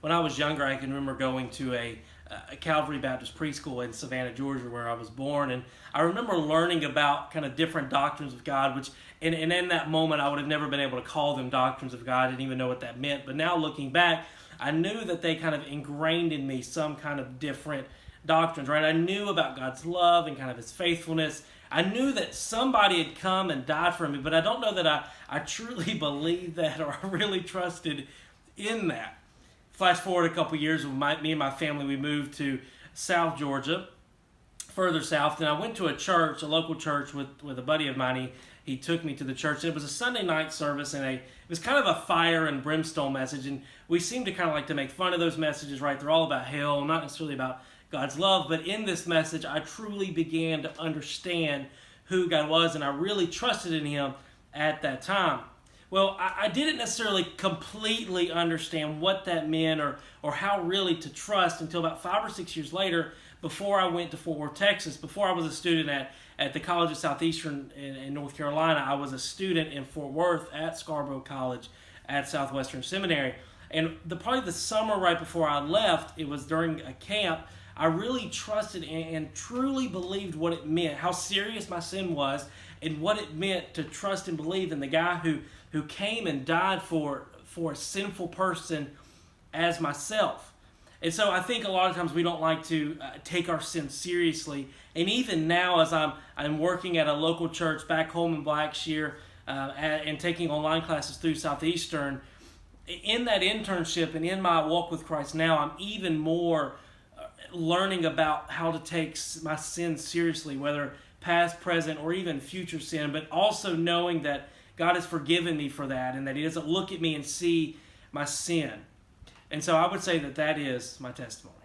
when I was younger, I can remember going to a Calvary Baptist preschool in Savannah, Georgia, where I was born, and I remember learning about kind of different doctrines of God, which, and in that moment, I would have never been able to call them doctrines of God. I didn't even know what that meant, but now looking back, I knew that they kind of ingrained in me some kind of different doctrines, right? I knew about God's love and kind of His faithfulness. I knew that somebody had come and died for me, but I don't know that I truly believed that or I really trusted in that. Flash forward a couple years, me and my family, we moved to South Georgia, further south, and I went to a church, a local church with a buddy of mine. He took me to the church. It was a Sunday night service, and it was kind of a fire and brimstone message, and we seem to kind of like to make fun of those messages, right? They're all about hell, not necessarily about God's love, but in this message, I truly began to understand who God was, and I really trusted in Him at that time. Well, I didn't necessarily completely understand what that meant or how really to trust until about 5 or 6 years later, before I went to Fort Worth, Texas. Before I was a student at the College of Southeastern in North Carolina, I was a student in Fort Worth at Scarborough College at Southwestern Seminary. And probably the summer right before I left, it was during a camp, I really trusted and truly believed what it meant, how serious my sin was, and what it meant to trust and believe in the guy who came and died for a sinful person as myself. And so I think a lot of times we don't like to take our sin seriously. And even now, as I'm working at a local church back home in Blackshear and taking online classes through Southeastern, in that internship and in my walk with Christ now, I'm even more learning about how to take my sin seriously, whether past, present, or even future sin, but also knowing that God has forgiven me for that and that He doesn't look at me and see my sin. And so I would say that is my testimony.